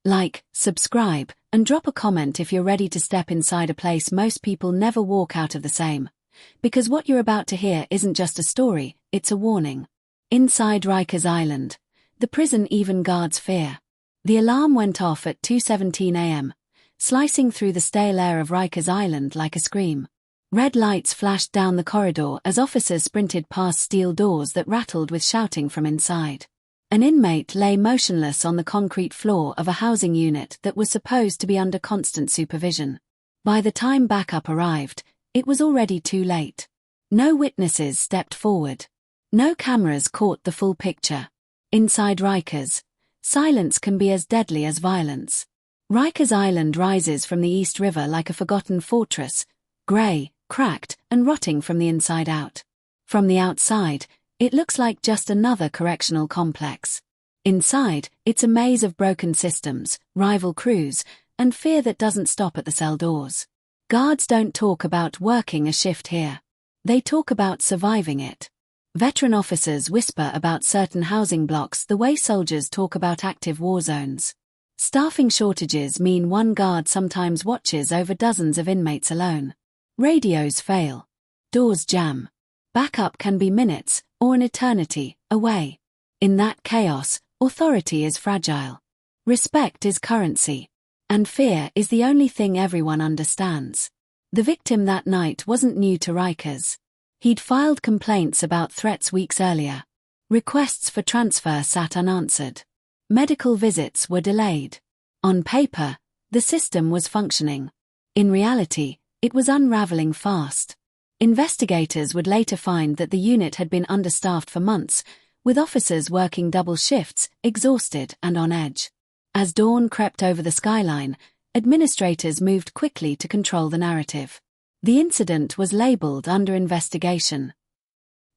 Like, subscribe, and drop a comment if you're ready to step inside a place most people never walk out of the same. Because what you're about to hear isn't just a story, it's a warning. Inside Rikers Island, the prison even guards fear. The alarm went off at 2:17 a.m., slicing through the stale air of Rikers Island like a scream. Red lights flashed down the corridor as officers sprinted past steel doors that rattled with shouting from inside. An inmate lay motionless on the concrete floor of a housing unit that was supposed to be under constant supervision. By the time backup arrived, it was already too late. No witnesses stepped forward. No cameras caught the full picture. Inside Rikers, silence can be as deadly as violence. Rikers Island rises from the East River like a forgotten fortress, grey, cracked, and rotting from the inside out. From the outside, it looks like just another correctional complex. Inside, it's a maze of broken systems, rival crews, and fear that doesn't stop at the cell doors. Guards don't talk about working a shift here. They talk about surviving it. Veteran officers whisper about certain housing blocks the way soldiers talk about active war zones. Staffing shortages mean one guard sometimes watches over dozens of inmates alone. Radios fail. Doors jam. Backup can be minutes, or an eternity, away. In that chaos, authority is fragile. Respect is currency. And fear is the only thing everyone understands. The victim that night wasn't new to Rikers. He'd filed complaints about threats weeks earlier. Requests for transfer sat unanswered. Medical visits were delayed. On paper, the system was functioning. In reality, it was unraveling fast. Investigators would later find that the unit had been understaffed for months, with officers working double shifts, exhausted and on edge. As dawn crept over the skyline, administrators moved quickly to control the narrative. The incident was labeled under investigation.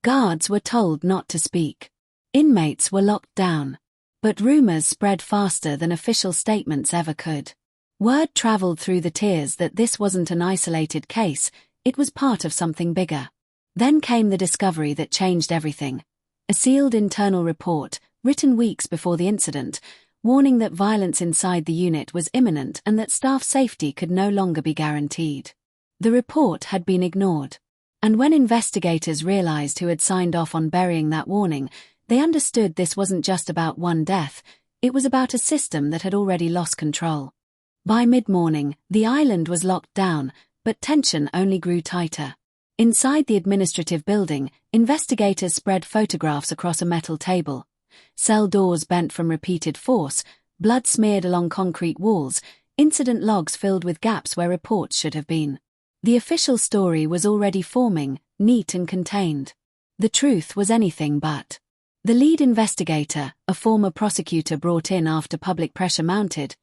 Guards were told not to speak. Inmates were locked down. But rumors spread faster than official statements ever could. Word traveled through the tiers that this wasn't an isolated case, it was part of something bigger. Then came the discovery that changed everything. A sealed internal report, written weeks before the incident, warning that violence inside the unit was imminent and that staff safety could no longer be guaranteed. The report had been ignored. And when investigators realized who had signed off on burying that warning, they understood this wasn't just about one death, it was about a system that had already lost control. By mid-morning, the island was locked down, but tension only grew tighter. Inside the administrative building, investigators spread photographs across a metal table. Cell doors bent from repeated force, blood smeared along concrete walls, incident logs filled with gaps where reports should have been. The official story was already forming, neat and contained. The truth was anything but. The lead investigator, a former prosecutor brought in after public pressure mounted,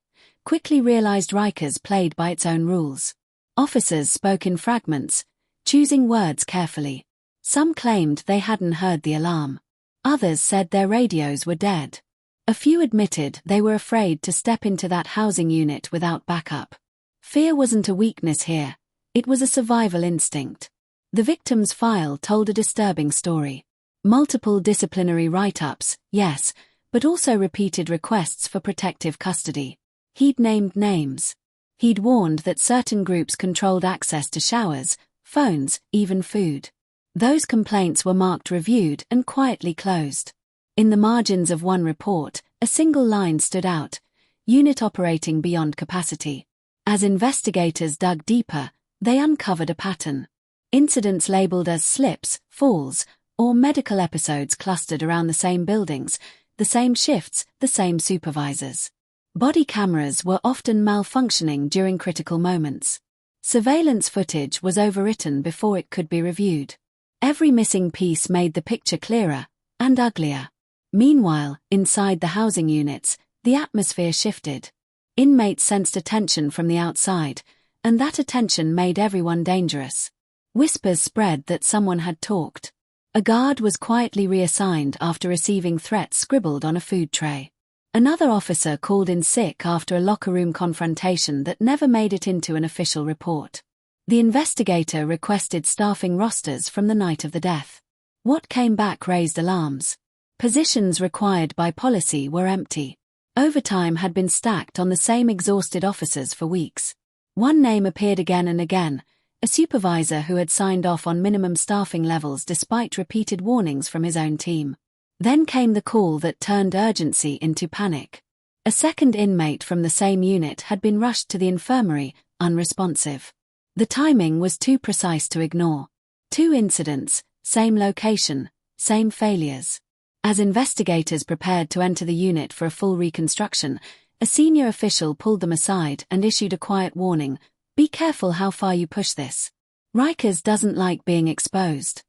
quickly realized Rikers played by its own rules. Officers spoke in fragments, choosing words carefully. Some claimed they hadn't heard the alarm. Others said their radios were dead. A few admitted they were afraid to step into that housing unit without backup. Fear wasn't a weakness here, it was a survival instinct. The victim's file told a disturbing story. Multiple disciplinary write-ups, yes, but also repeated requests for protective custody. He'd named names. He'd warned that certain groups controlled access to showers, phones, even food. Those complaints were marked reviewed and quietly closed. In the margins of one report, a single line stood out: unit operating beyond capacity. As investigators dug deeper, they uncovered a pattern. Incidents labeled as slips, falls, or medical episodes clustered around the same buildings, the same shifts, the same supervisors. Body cameras were often malfunctioning during critical moments. Surveillance footage was overwritten before it could be reviewed. Every missing piece made the picture clearer, and uglier. Meanwhile, inside the housing units, the atmosphere shifted. Inmates sensed attention from the outside, and that attention made everyone dangerous. Whispers spread that someone had talked. A guard was quietly reassigned after receiving threats scribbled on a food tray. Another officer called in sick after a locker room confrontation that never made it into an official report. The investigator requested staffing rosters from the night of the death. What came back raised alarms. Positions required by policy were empty. Overtime had been stacked on the same exhausted officers for weeks. One name appeared again and again, a supervisor who had signed off on minimum staffing levels despite repeated warnings from his own team. Then came the call that turned urgency into panic. A second inmate from the same unit had been rushed to the infirmary, unresponsive. The timing was too precise to ignore. 2 incidents, same location, same failures. As investigators prepared to enter the unit for a full reconstruction, a senior official pulled them aside and issued a quiet warning: "Be careful how far you push this. Rikers doesn't like being exposed."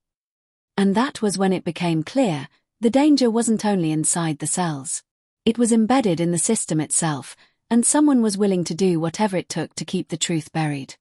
And that was when it became clear, the danger wasn't only inside the cells. It was embedded in the system itself, and someone was willing to do whatever it took to keep the truth buried.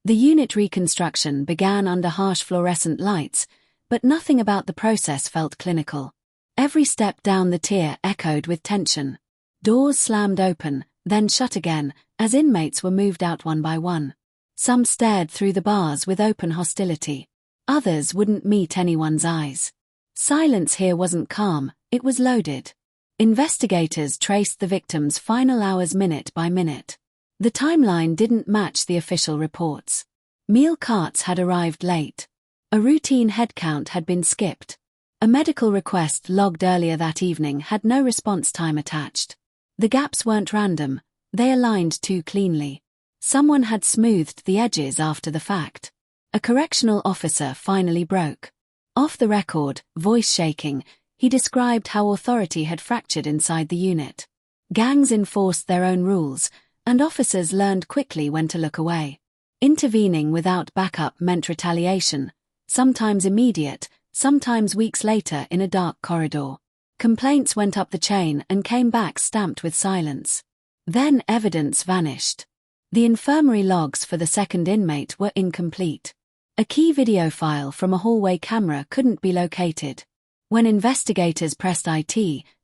The unit reconstruction began under harsh fluorescent lights, but nothing about the process felt clinical. Every step down the tier echoed with tension. Doors slammed open, then shut again, as inmates were moved out one by one. Some stared through the bars with open hostility. Others wouldn't meet anyone's eyes. Silence here wasn't calm, it was loaded. Investigators traced the victims' final hours minute by minute. The timeline didn't match the official reports. Meal carts had arrived late. A routine head count had been skipped. A medical request logged earlier that evening had no response time attached. The gaps weren't random, they aligned too cleanly. Someone had smoothed the edges after the fact. A correctional officer finally broke. Off the record, voice shaking, he described how authority had fractured inside the unit. Gangs enforced their own rules, and officers learned quickly when to look away. Intervening without backup meant retaliation, sometimes immediate, sometimes weeks later in a dark corridor. Complaints went up the chain and came back stamped with silence. Then evidence vanished. The infirmary logs for the second inmate were incomplete. A key video file from a hallway camera couldn't be located. When investigators pressed IT,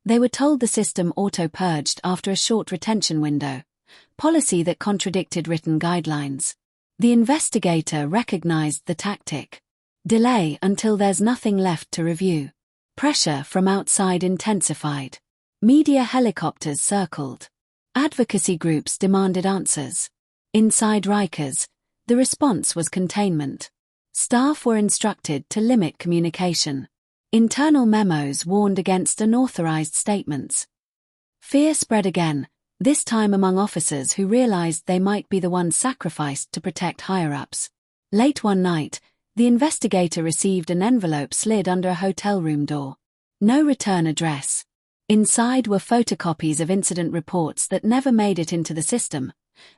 they were told the system auto-purged after a short retention window, policy that contradicted written guidelines. The investigator recognized the tactic. Delay until there's nothing left to review. Pressure from outside intensified. Media helicopters circled. Advocacy groups demanded answers. Inside Rikers, the response was containment. Staff were instructed to limit communication. Internal memos warned against unauthorized statements. Fear spread again, this time among officers who realized they might be the ones sacrificed to protect higher-ups. Late one night, the investigator received an envelope slid under a hotel room door. No return address. Inside were photocopies of incident reports that never made it into the system.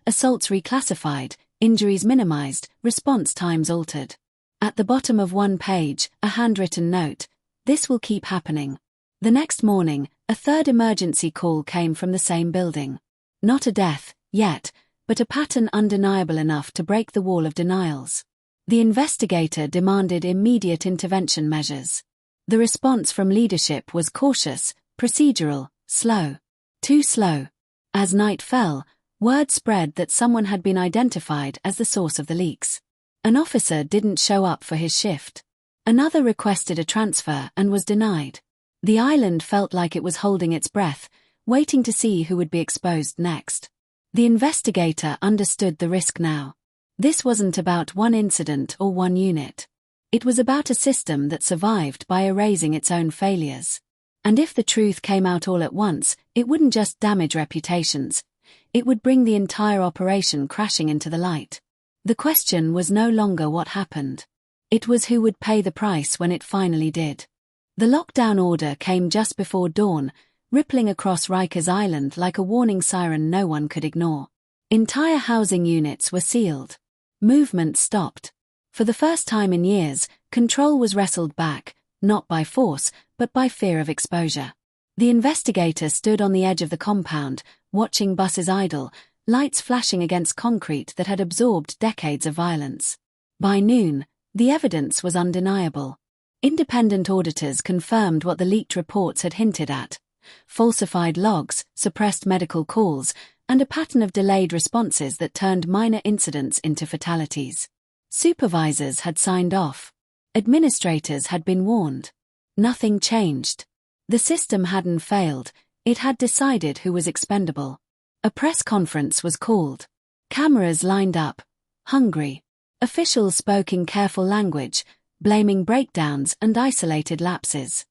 Assaults reclassified, injuries minimized, response times altered. At the bottom of one page, a handwritten note: "This will keep happening." The next morning, a third emergency call came from the same building. Not a death, yet, but a pattern undeniable enough to break the wall of denials. The investigator demanded immediate intervention measures. The response from leadership was cautious, procedural, slow. Too slow. As night fell, word spread that someone had been identified as the source of the leaks. An officer didn't show up for his shift. Another requested a transfer and was denied. The island felt like it was holding its breath, waiting to see who would be exposed next. The investigator understood the risk now. This wasn't about one incident or one unit. It was about a system that survived by erasing its own failures. And if the truth came out all at once, it wouldn't just damage reputations. It would bring the entire operation crashing into the light. The question was no longer what happened. It was who would pay the price when it finally did. The lockdown order came just before dawn, rippling across Rikers Island like a warning siren no one could ignore. Entire housing units were sealed. Movement stopped. For the first time in years, control was wrestled back, not by force, but by fear of exposure. The investigator stood on the edge of the compound, watching buses idle, lights flashing against concrete that had absorbed decades of violence. By noon, the evidence was undeniable. Independent auditors confirmed what the leaked reports had hinted at: falsified logs, suppressed medical calls, and a pattern of delayed responses that turned minor incidents into fatalities. Supervisors had signed off. Administrators had been warned. Nothing changed. The system hadn't failed, It had decided who was expendable. A press conference was called. Cameras lined up. Hungry. Officials spoke in careful language, blaming breakdowns and isolated lapses.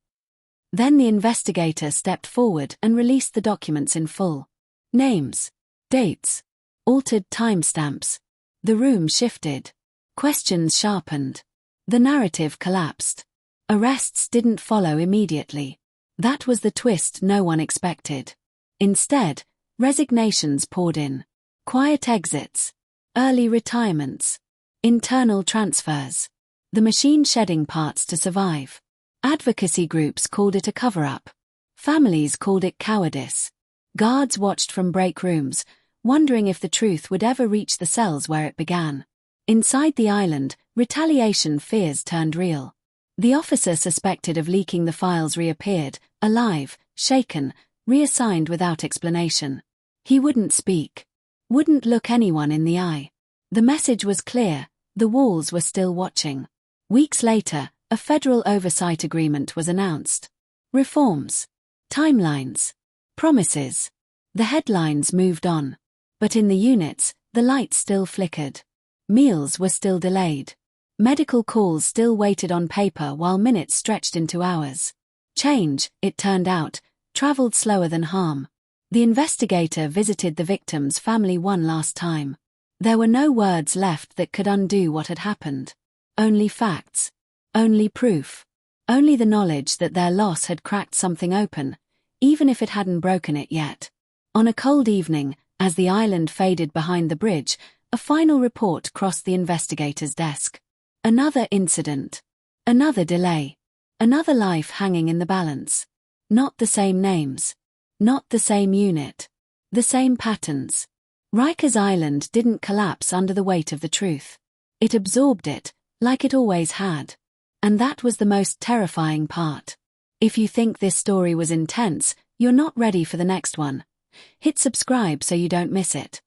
Then the investigator stepped forward and released the documents in full. Names. Dates. Altered timestamps. The room shifted. Questions sharpened. The narrative collapsed. Arrests didn't follow immediately. That was the twist no one expected. Instead, resignations poured in. Quiet exits. Early retirements. Internal transfers. The machine shedding parts to survive. Advocacy groups called it a cover-up. Families called it cowardice. Guards watched from break rooms, wondering if the truth would ever reach the cells where it began. Inside the island, retaliation fears turned real. The officer suspected of leaking the files reappeared, alive, shaken, reassigned without explanation. He wouldn't speak. Wouldn't look anyone in the eye. The message was clear, the walls were still watching. Weeks later, a federal oversight agreement was announced. Reforms. Timelines. Promises. The headlines moved on. But in the units, the lights still flickered. Meals were still delayed. Medical calls still waited on paper while minutes stretched into hours. Change, it turned out, traveled slower than harm. The investigator visited the victim's family one last time. There were no words left that could undo what had happened. Only facts. Only proof. Only the knowledge that their loss had cracked something open, even if it hadn't broken it yet. On a cold evening, as the island faded behind the bridge, a final report crossed the investigator's desk. Another incident. Another delay. Another life hanging in the balance. Not the same names. Not the same unit. The same patterns. Rikers Island didn't collapse under the weight of the truth. It absorbed it, like it always had. And that was the most terrifying part. If you think this story was intense, you're not ready for the next one. Hit subscribe so you don't miss it.